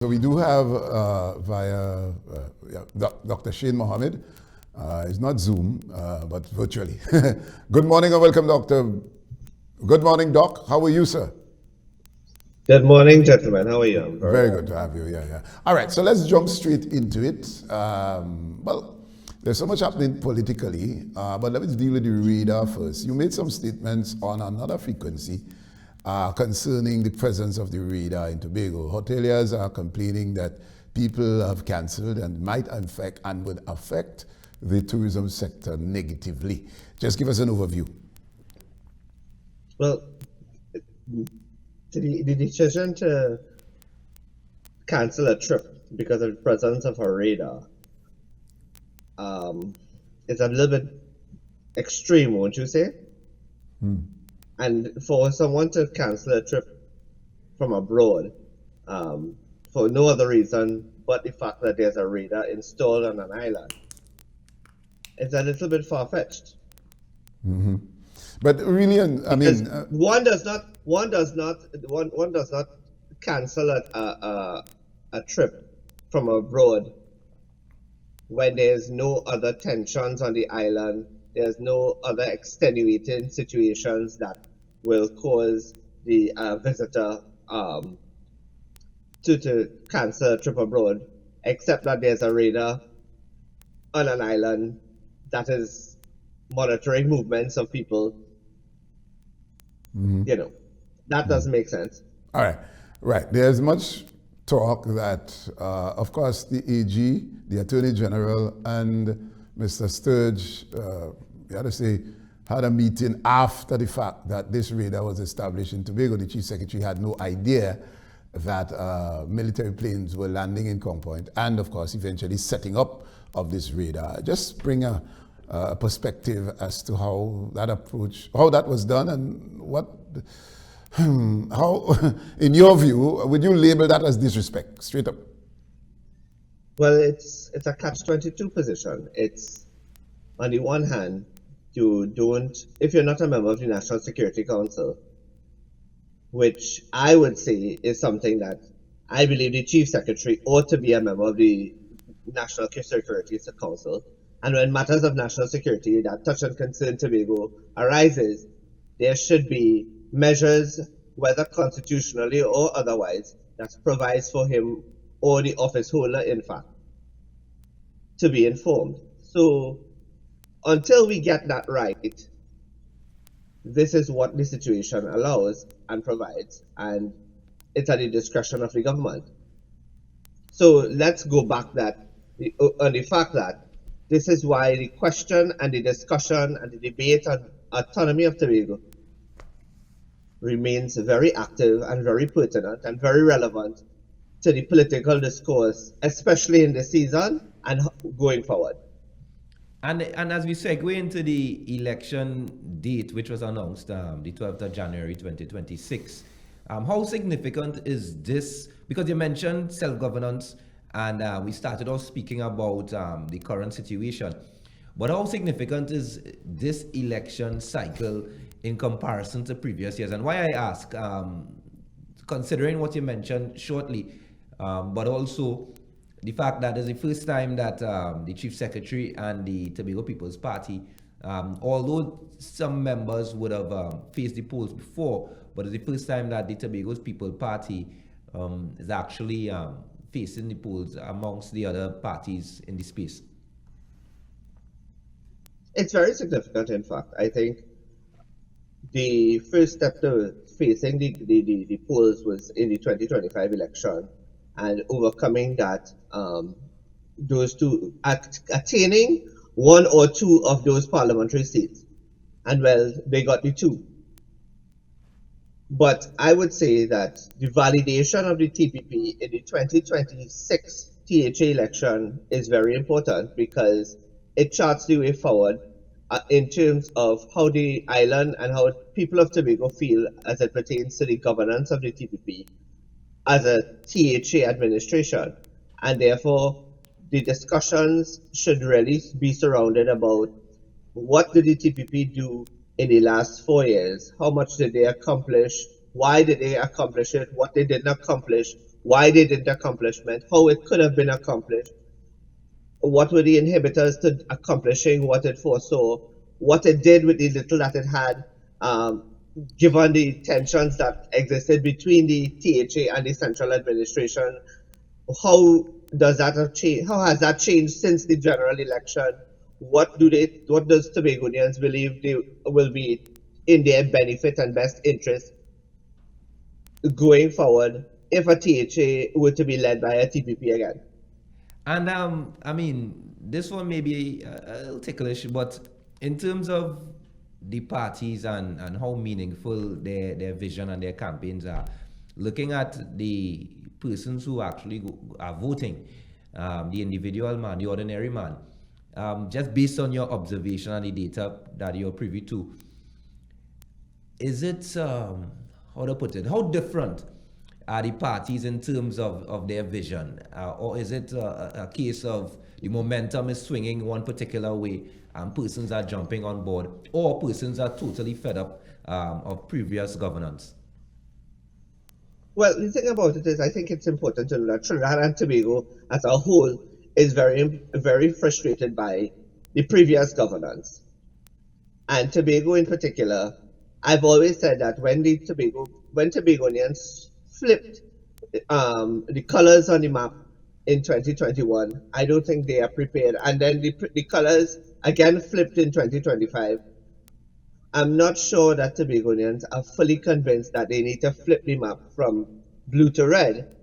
So we do have via Dr. Shane Mohammed. It's not Zoom, but virtually. Good morning and welcome, Doctor. Good morning, Doc. How are you, sir? Good morning, gentlemen. How are you? I'm very Very well. good to have you. Yeah. All right, so let's jump straight into it. Well, there's so much happening politically, but let's deal with the radar first. You made some statements on another frequency concerning the presence of the radar in Tobago. Hoteliers are complaining that people have cancelled and might affect and would affect the tourism sector negatively. Just give us an overview. Well, the decision to cancel a trip because of the presence of a radar is a little bit extreme, won't you say? And for someone to cancel a trip from abroad for no other reason but the fact that there's a radar installed on an island, it's a little bit far-fetched. But really, I mean, one does not cancel a trip from abroad when there's no other tensions on the island, there's no other extenuating situations that will cause the visitor to cancel a trip abroad, except that there's a radar on an island that is monitoring movements of people. That doesn't make sense. all right, right. There's much talk that, of course, the AG, the Attorney General, and Mr. Sturge, you had to say, had a meeting after the fact that this radar was established in Tobago. The Chief Secretary had no idea that military planes were landing in Kong Point, and of course, eventually setting up of this radar. Just bring a perspective as to how that was done, and what. How, in your view, would you label that as disrespect, straight up? Well, it's a catch-22 position. It's, on the one hand, if you're not a member of the National Security Council, which I would say is something that I believe the Chief Secretary ought to be a member of the National Security Council, and when matters of national security that touch and concern Tobago arises, there should be measures, whether constitutionally or otherwise, that provides for him or the office holder, in fact, to be informed. So until we get that right, this is what the situation allows and provides, and it's at the discretion of the government. So let's go back on the fact that this is why the question and the discussion and the debate on autonomy of Tobago remains very active and very pertinent and very relevant to the political discourse, especially in this season and going forward. And as we segue into the election date, which was announced the 12th of January 2026, how significant is this? Because you mentioned self-governance, and we started off speaking about the current situation. But how significant is this election cycle in comparison to previous years? And why I ask, considering what you mentioned shortly, but also the fact that it's the first time that the Chief Secretary and the Tobago People's Party, although some members would have faced the polls before, but it's the first time that the Tobago People's Party is actually facing the polls amongst the other parties in the space. It's very significant, in fact. I think the first step to facing the polls was in the 2025 election, and overcoming that, those two, attaining one or two of those parliamentary seats. And well, they got the two. But I would say that the validation of the TPP in the 2026 THA election is very important because it charts the way forward in terms of how the island and how people of Tobago feel as it pertains to the governance of the TPP as a THA administration. And therefore, the discussions should really be surrounded about what did the TPP do in the last 4 years? How much did they accomplish? Why did they accomplish it? What they didn't accomplish? why they didn't accomplish it, how it could have been accomplished, what were the inhibitors to accomplishing what it foresaw, what it did with the little that it had, given the tensions that existed between the THA and the central administration. How does that have changed? How has that changed since the general election? What does Tobagonians believe they will be in their benefit and best interest going forward if a THA were to be led by a TPP again? And I mean, this one may be a little ticklish, but in terms of the parties and how meaningful their vision and their campaigns are, looking at the persons who actually are voting, the individual man, the ordinary man, just based on your observation and the data that you're privy to, is it, how to put it, how different are the parties in terms of their vision? Or is it a case of the momentum is swinging one particular way and persons are jumping on board, or persons are totally fed up of previous governance? Well, the thing about it is, I think it's important to know that Trinidad and Tobago as a whole is very, very frustrated by the previous governance. And Tobago in particular, I've always said that when Tobagonians flipped the colors on the map in 2021, I don't think they are prepared. And then the colors again flipped in 2025. I'm not sure that Tobagonians are fully convinced that they need to flip the map from blue to red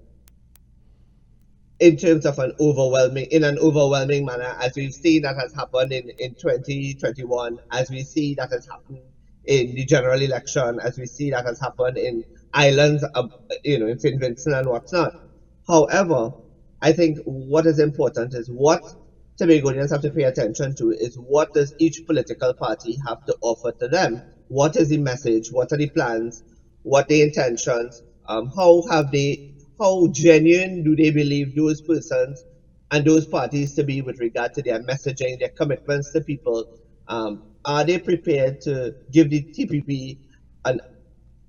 in terms of an overwhelming manner, as we've seen that has happened in 2021, as we see that has happened in the general election, as we see that has happened in islands, in St. Vincent and whatnot. However, I think what is important is what Tobagonians have to pay attention to is what does each political party have to offer to them? What is the message? What are the plans? What are the intentions? How genuine do they believe those persons and those parties to be with regard to their messaging, their commitments to people? Are they prepared to give the TPP an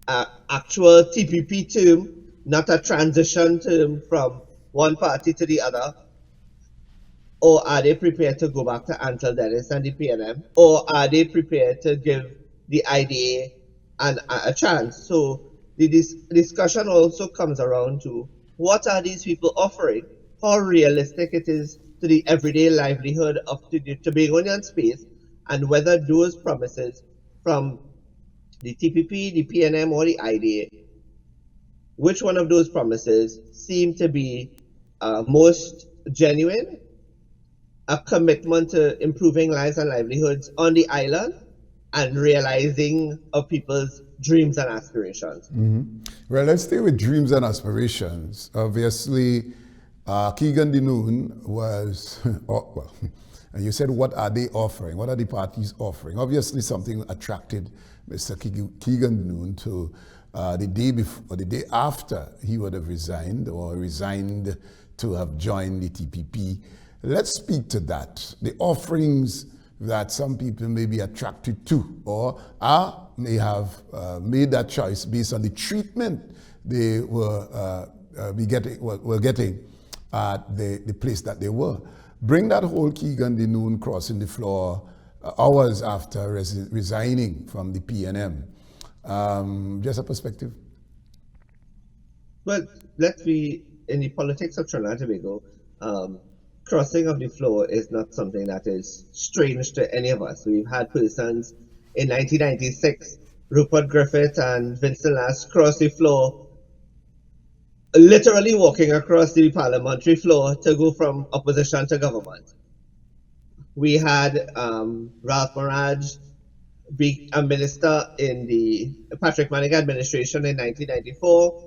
actual TPP term, not a transition term from one party to the other? Or are they prepared to go back to Ansel Dennis and the PNM? Or are they prepared to give the IDA a chance? So the discussion also comes around to what are these people offering? How realistic it is to the everyday livelihood of the Tobagonian space, and whether those promises from the TPP, the PNM, or the IDA, which one of those promises seem to be most genuine, a commitment to improving lives and livelihoods on the island and realizing of people's dreams and aspirations. Well, let's stay with dreams and aspirations. Obviously, Keegan Denoon was, and you said, what are they offering? What are the parties offering? Obviously, something attracted Mr. Keegan Denoon to the day before, or the day after he would have resigned to have joined the TPP. Let's speak to that. The offerings that some people may be attracted to, or may have made that choice based on the treatment they were getting at the place that they were. Bring that whole Keegan Denoon crossing the floor hours after resigning from the PNM. Just a perspective. Well, let's be in the politics of Trinidad and Tobago. Crossing of the floor is not something that is strange to any of us. We've had persons in 1996, Rupert Griffith and Vincent Last cross the floor, literally walking across the parliamentary floor to go from opposition to government. We had Ralph Maraj be a minister in the Patrick Manning administration in 1994.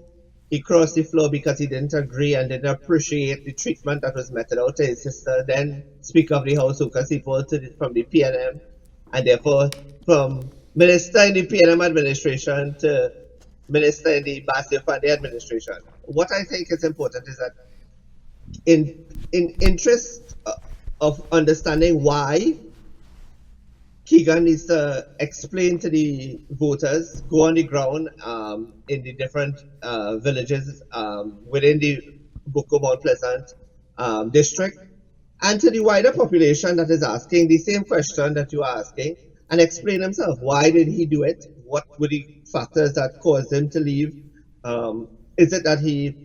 He crossed the floor because he didn't agree and didn't appreciate the treatment that was meted out to his sister, then Speaker of the House, Uka Sipo, from the PNM, and therefore from minister in the PNM administration to minister in the Basio Pandey administration. What I think is important is that in interest of understanding why Keegan needs to explain to the voters, go on the ground in the different villages within the Bucco Mount Pleasant district, and to the wider population that is asking the same question that you are asking, and explain himself. Why did he do it? What were the factors that caused him to leave? Is it that he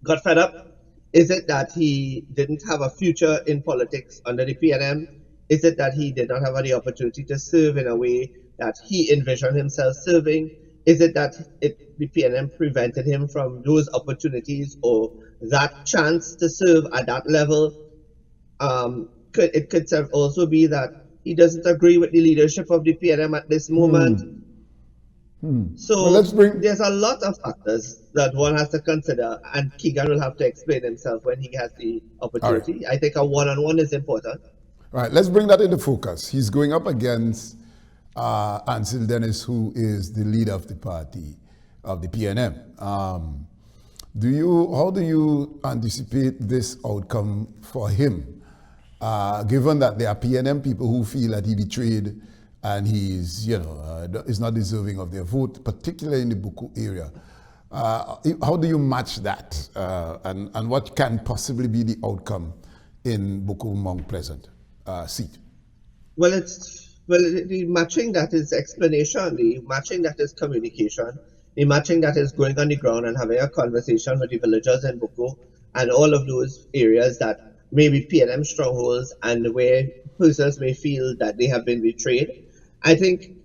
got fed up? Is it that he didn't have a future in politics under the PNM? Is it that he did not have any opportunity to serve in a way that he envisioned himself serving? Is it that the PNM prevented him from those opportunities or that chance to serve at that level? It could also be that he doesn't agree with the leadership of the PNM at this moment. So Well, there's a lot of factors that one has to consider, and Keegan will have to explain himself when he has the opportunity. I think a one-on-one is important. All right, let's bring that into focus. He's going up against Ansel Dennis, who is the leader of the party, of the PNM. How do you anticipate this outcome for him, given that there are PNM people who feel that he betrayed and he's, is not deserving of their vote, particularly in the Bucco area? How do you match that, and what can possibly be the outcome in Bucco Mount Pleasant seat? Well, the matching that is explanation, the matching that is communication, the matching that is going on the ground and having a conversation with the villagers in Bucco and all of those areas that may be PNM strongholds and where persons may feel that they have been betrayed. I think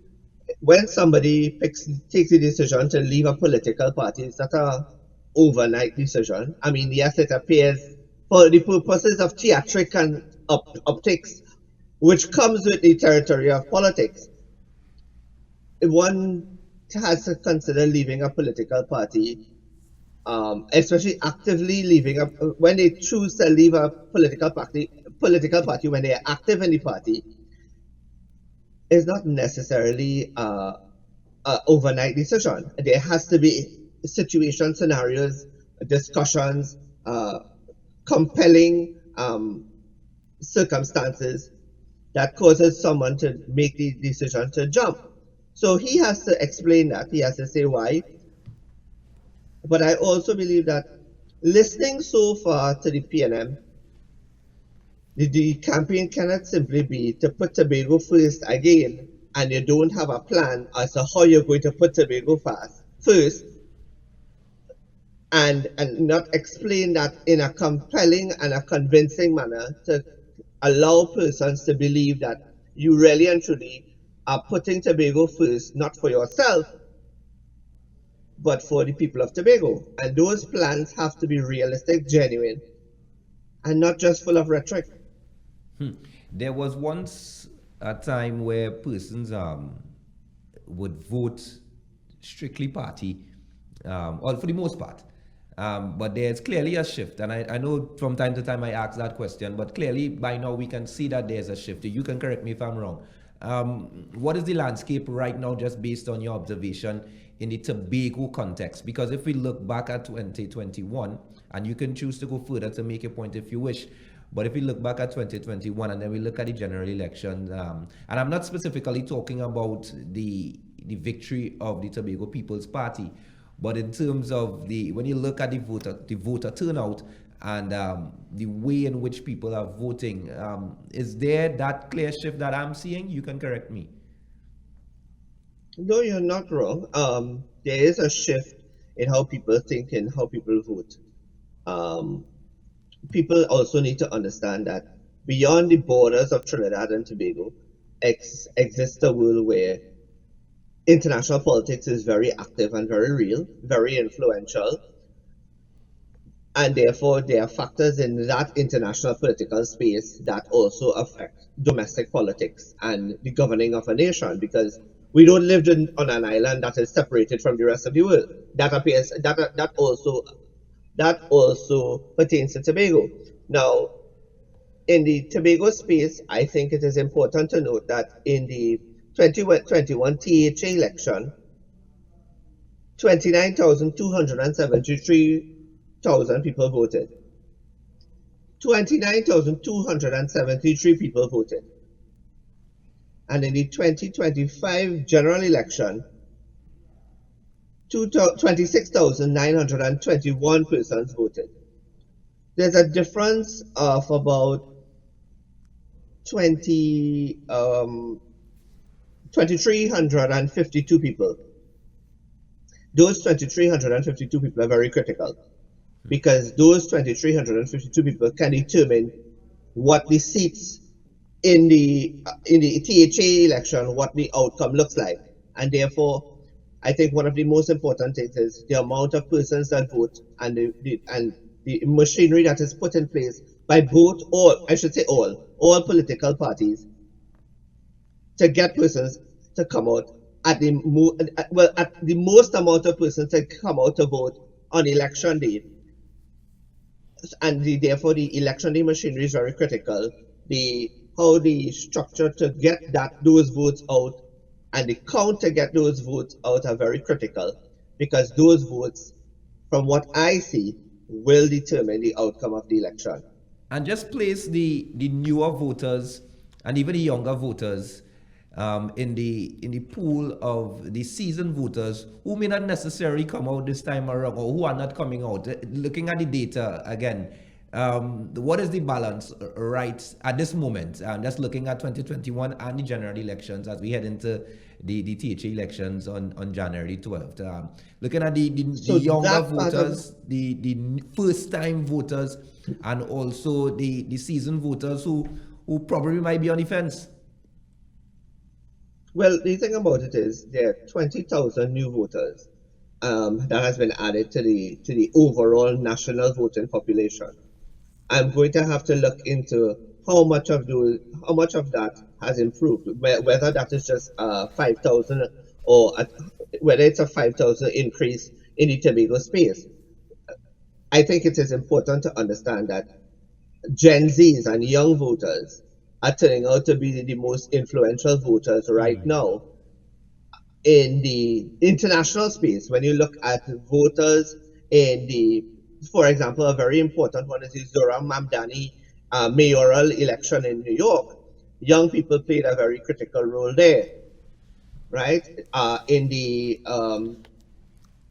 when somebody takes the decision to leave a political party, it's not an overnight decision. I mean, yes, it appears for the purposes of theatric and optics, which comes with the territory of politics. One has to consider leaving a political party, especially actively leaving when they choose to leave a political party when they are active in the party, is not necessarily an overnight decision. There has to be situation scenarios, discussions, compelling circumstances that causes someone to make the decision to jump. So he has to explain that. He has to say why. But I also believe that listening so far to the PNM, the campaign cannot simply be to put Tobago first again, and you don't have a plan as to how you're going to put Tobago first, and not explain that in a compelling and a convincing manner to allow persons to believe that you really and truly are putting Tobago first, not for yourself, but for the people of Tobago. And those plans have to be realistic, genuine, and not just full of rhetoric. There was once a time where persons would vote strictly party, or for the most part. But there's clearly a shift, and I know from time to time I ask that question, but clearly by now we can see that there's a shift. You can correct me if I'm wrong. What is the landscape right now, just based on your observation in the Tobago context? Because if we look back at 2021, and you can choose to go further to make a point if you wish, but if we look back at 2021 and then we look at the general election, and I'm not specifically talking about the victory of the Tobago People's Party, but in terms of when you look at the voter turnout and the way in which people are voting, is there that clear shift that I'm seeing? You can correct me. No, you're not wrong. There is a shift in how people think and how people vote. People also need to understand that beyond the borders of Trinidad and Tobago exists a world where international politics is very active and very real, very influential, and therefore there are factors in that international political space that also affect domestic politics and the governing of a nation, because we don't live on an island that is separated from the rest of the world. That also pertains to Tobago. Now, in the Tobago space, I think it is important to note that in the 2021 THA election, 29,273 people voted. 29,273 people voted. And in the 2025 general election, 26,921 persons voted. There's a difference of about 2,352 people. Those 2,352 people are very critical because those 2,352 people can determine what the seats in the THA election, what the outcome looks like. And therefore, I think one of the most important things is the amount of persons that vote and the machinery that is put in place by both, all political parties to get persons to come out at the most amount of persons to come out to vote on election day. And therefore the election day machinery is very critical. How the structure to get those votes out and the count to get those votes out are very critical, because those votes, from what I see, will determine the outcome of the election. And just place the newer voters and even the younger voters in the pool of the seasoned voters who may not necessarily come out this time around, or who are not coming out. Looking at the data again, what is the balance right at this moment? Just looking at 2021 and the general elections as we head into the THA elections on January 12th. Looking at the younger voters, the first-time voters, and also the seasoned voters who probably might be on the fence. Well, the thing about it is there are 20,000 new voters that has been added to the overall national voting population. I'm going to have to look into how much of that has improved, whether that is just 5,000 or whether it's a 5,000 increase in the Tobago space. I think it is important to understand that Gen Zs and young voters are turning out to be the most influential voters right now in the international space. When you look at voters for example, a very important one is the Zoram Mamdani mayoral election in New York. Young people played a very critical role there, right? In the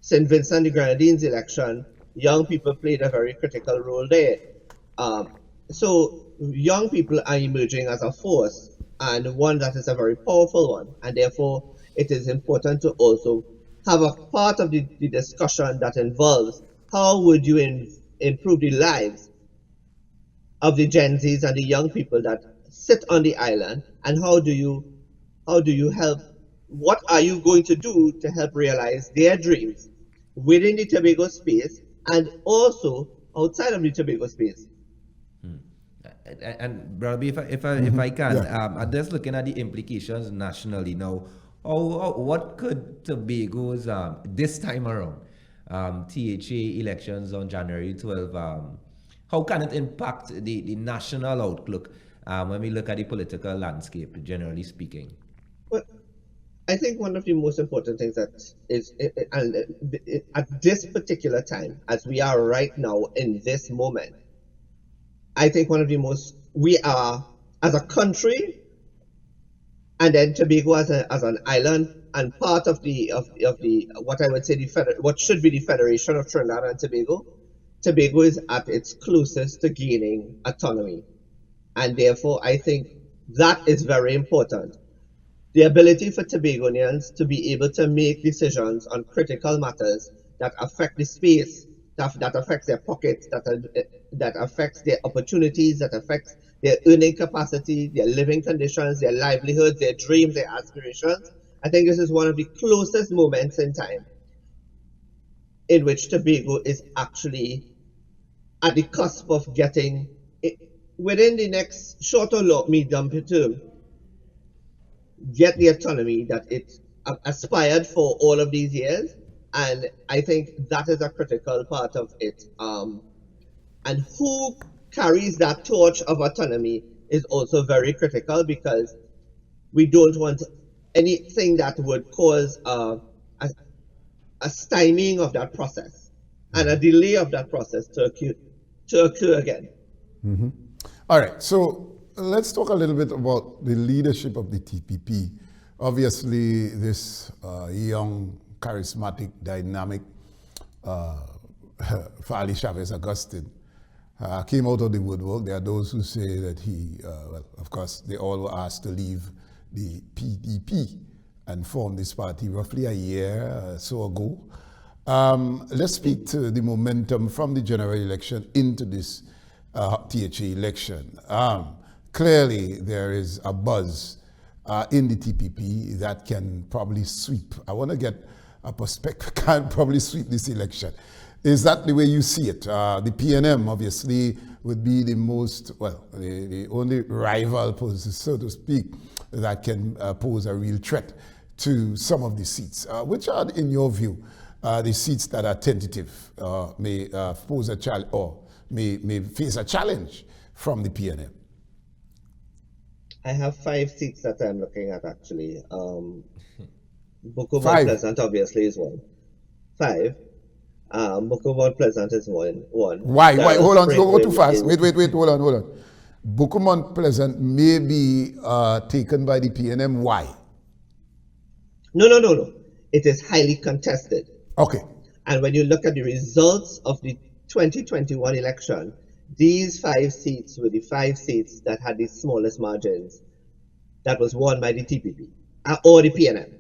St. Vincent the Grenadines election, young people played a very critical role there. So young people are emerging as a force, and one that is a very powerful one, and therefore it is important to also have a part of the discussion that involves how would you improve the lives of the Gen Zs and the young people that sit on the island, and how do you help, what are you going to do to help realize their dreams within the Tobago space and also outside of the Tobago space. And Robbie, if I can, I'm just looking at the implications nationally now. What could Tobago's this time around THA elections on January 12? How can it impact the national outlook when we look at the political landscape, generally speaking? Well, I think one of the most important things that is, at this particular time, as we are right now in this moment, I think we are as a country, and then Tobago as an island and part of the what I would say what should be the Federation of Trinidad and Tobago. Tobago is at its closest to gaining autonomy, and therefore I think that is very important. The ability for Tobagonians to be able to make decisions on critical matters that affect the space, that affects their pockets, that affects their opportunities, that affects their earning capacity, their living conditions, their livelihoods, their dreams, their aspirations. I think this is one of the closest moments in time in which Tobago is actually at the cusp of getting, within the next short or long, medium term, get the autonomy that it aspired for all of these years. And I think that is a critical part of it. And who carries that torch of autonomy is also very critical, because we don't want anything that would cause a stymieing of that process and a delay of that process to occur again. All right. So let's talk a little bit about the leadership of the TPP. Obviously, this young, charismatic, dynamic Fali Chavez Augustine came out of the woodwork. There are those who say that he, well, of course, they all were asked to leave the PDP and form this party roughly a year or so ago. Let's speak to the momentum from the general election into this THA election. Clearly, there is a buzz in the TPP that can probably sweep. I want to get a perspective, can probably sweep this election. Is that the way you see it? The PNM, obviously, would be the most, well, the only rival, so to speak, that can pose a real threat to some of the seats. Which are, in your view, the seats that are tentative, may pose a challenge, or may face a challenge from the PNM? I have 5 seats that I'm looking at, actually. Buku Mount Pleasant, obviously, is one. 5. Buku Mount Pleasant is one. Why? Hold on, go too fast. Wait, hold on. Buku Mount Pleasant may be taken by the PNM. Why? No. It is highly contested. Okay. And when you look at the results of the 2021 election, these 5 seats were the 5 seats that had the smallest margins that was won by the TPP or the PNM.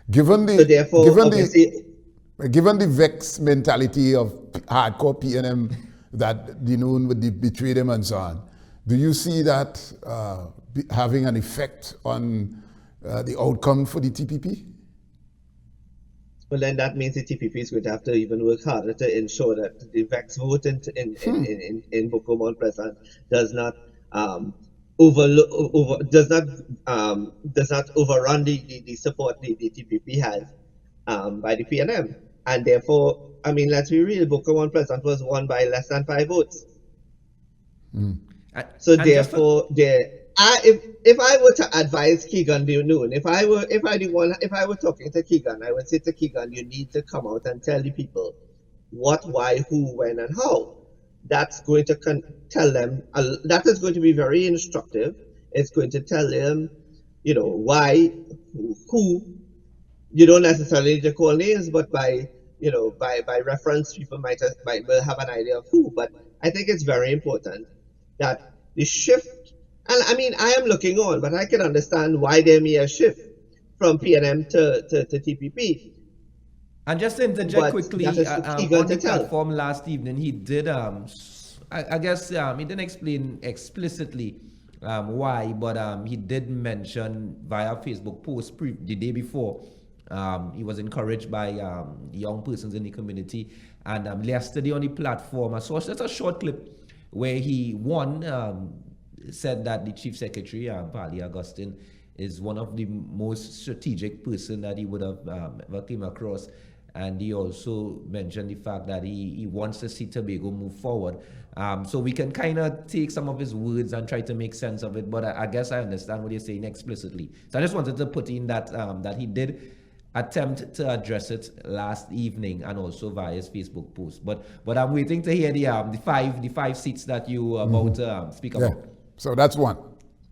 Given the, so therefore, given the vex mentality of hardcore PNM that Dinoon would betray them and so on, do you see that having an effect on the outcome for the TPP? Well, then that means the TPP is going to have to even work harder to ensure that the vex vote in Buku Mount Pleasant does not does not overrun the support the TPP has by the PNM, and therefore, I mean, let's be real, Buku Mount Pleasant was won by less than 5 votes. So therefore, if I were to advise Keegan Noon, if I were talking to Keegan, I would say to Keegan, you need to come out and tell the people what, why, who, when, and how. That's going to tell them. That is going to be very instructive. It's going to tell them, why, who. You don't necessarily need to call names, but by reference, people might have an idea of who. But I think it's very important that the shift. And I mean, I am looking on, but I can understand why there may be a shift from PNM to TPP. And just to interject quickly, on the platform last evening, he did, I guess he didn't explain explicitly why, but he did mention via Facebook post the day before, he was encouraged by young persons in the community. And yesterday on the platform, I saw just a short clip where he said that the Chief Secretary, Fali Augustine, is one of the most strategic person that he would have ever came across. And he also mentioned the fact that he wants to see Tobago move forward. So we can kind of take some of his words and try to make sense of it. But I guess I understand what you're saying explicitly. So I just wanted to put in that that he did attempt to address it last evening and also via his Facebook post. But I'm waiting to hear the five seats that you about to speak about. So that's one.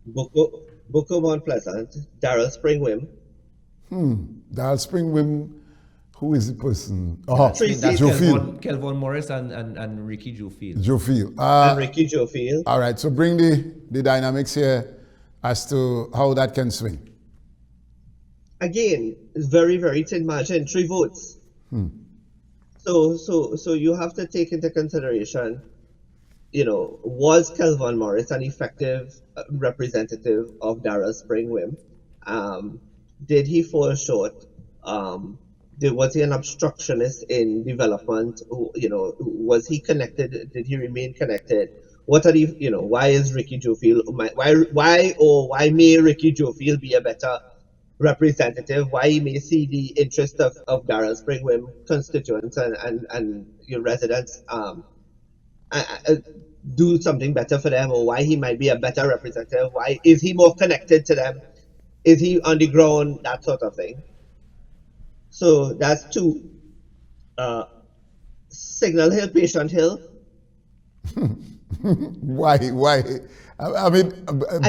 Buku Mount Pleasant, Daryl Springwim. Daryl Springwim, who is the person? That's Kelvin Morris and Ricky Jofield. And Ricky Jofield. All right, so bring the dynamics here as to how that can swing. Again, it's very, very thin margin, 3 votes. So you have to take into consideration, was Kelvin Morris an effective representative of Daryl Springwim? Did he fall short? Was he an obstructionist in development? Was he connected? Did he remain connected? What are the, why is Ricky Jofield, why may Ricky Jofield be a better representative? Why he may see the interest of Daryl Springwim constituents and your residents do something better for them, or why he might be a better representative? Why is he more connected to them? Is he on the ground? That sort of thing. So that's 2. Signal Hill, Patient Hill. Why? I mean, Again,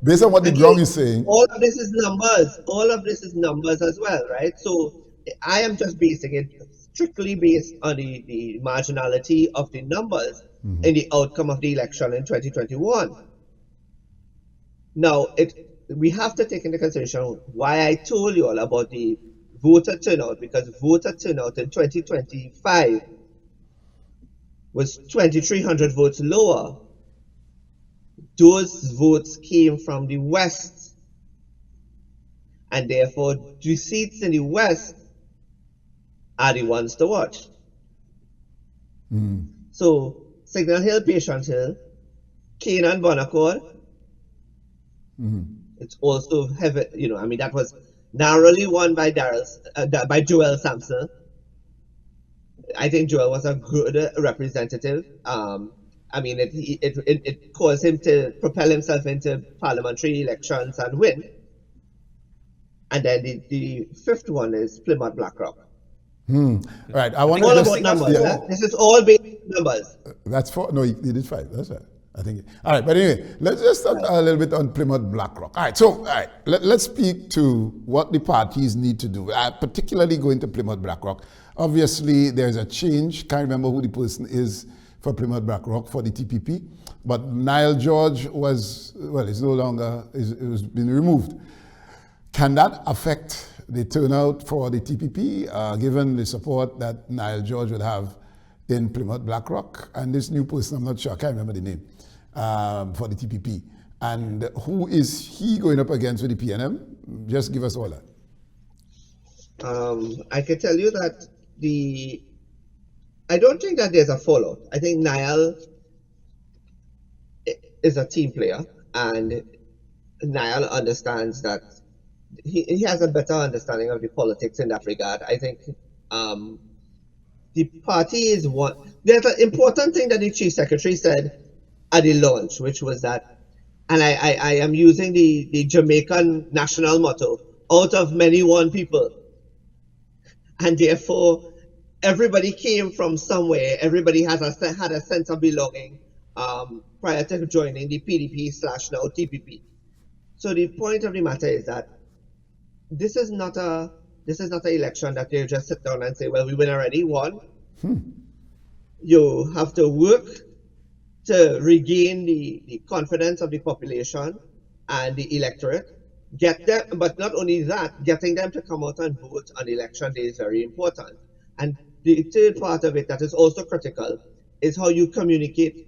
based on what the ground is saying. all of this is numbers. All of this is numbers as well, right? So I am just basing it strictly based on the marginality of the numbers in the outcome of the election in 2021. Now, we have to take into consideration why I told you all about the voter turnout, because voter turnout in 2025 was 2,300 votes lower. Those votes came from the West, and therefore the seats in the West are the ones to watch. So Signal Hill, Patience Hill, Keene and Bonaccord, it's also heavy, that was narrowly won by by Joel Sampson. I think Joel was a good representative. It caused him to propel himself into parliamentary elections and win. And then the fifth one is Plymouth Blackrock. Right. I want all to about numbers. Yeah. This is all based on numbers. That's 4. No, he did 5. That's right. I think. All right. But anyway, let's just talk a little bit on Plymouth Blackrock. All right. So, let's speak to what the parties need to do, particularly going to Plymouth Blackrock. Obviously, there's a change. Can't remember who the person is for Plymouth Blackrock for the TPP. But Niall George is no longer, it was been removed. Can that affect the turnout for the TPP, given the support that Niall George would have in Plymouth Blackrock? And this new person, I'm not sure, I can't remember the name, for the TPP. And who is he going up against with the PNM? Just give us all that. I can tell you that I don't think that there's a fallout. I think Niall is a team player, and Niall understands that he has a better understanding of the politics in that regard. I think the party is one. There's an important thing that the chief secretary said at the launch, which was that, and I am using the Jamaican national motto, out of many one people. And therefore, everybody came from somewhere. Everybody had a sense of belonging prior to joining the PDP/now TPP. So the point of the matter is that this is not an election that you just sit down and say, well, we win already, won. You have to work to regain the confidence of the population and the electorate. Get them, but not only that, getting them to come out and vote on election day is very important. And the third part of it that is also critical is how you communicate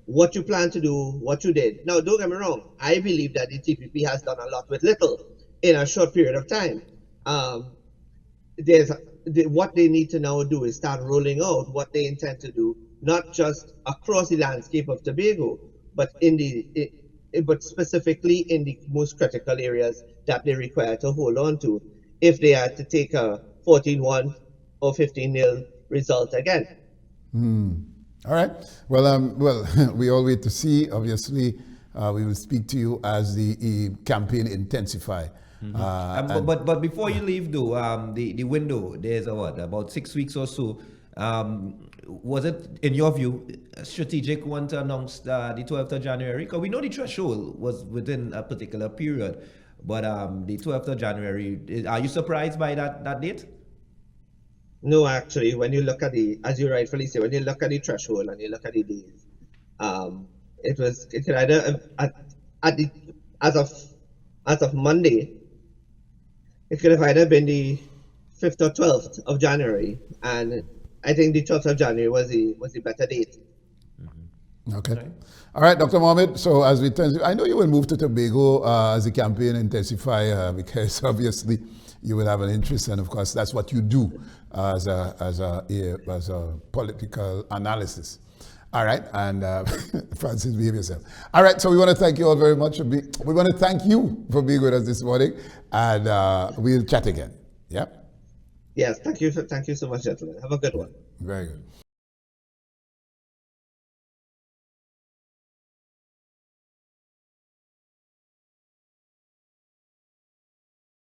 what you plan to do, what you did. Now, don't get me wrong. I believe that the TPP has done a lot with little in a short period of time. What they need to now do is start rolling out what they intend to do, not just across the landscape of Tobago, but but specifically in the most critical areas that they require to hold on to if they are to take a 14-1 or 15-0 result again. All right. Well, we all wait to see. Obviously, we will speak to you as the campaign intensify. But before you leave, though, the window, there's about 6 weeks or so. Was it, in your view, a strategic one to announce the 12th of January? Because we know the threshold was within a particular period, but the 12th of January, are you surprised by that date? No, actually, when you look at as you rightfully say, when you look at the threshold and you look at the days, it could either as of Monday, it could have either been the 5th or 12th of January, and I think the 12th of January was the better date. Okay. Right. All right, Dr. Mohammed. So as we turn, I know you will move to Tobago as the campaign intensify because obviously you will have an interest, and of course that's what you do as a political analysis. All right, and Francis, behave yourself. All right, so we want to thank you all very much. We want to thank you for being with us this morning, and we'll chat again. Yeah. Yes, thank you so much, gentlemen. Have a good one. Very good.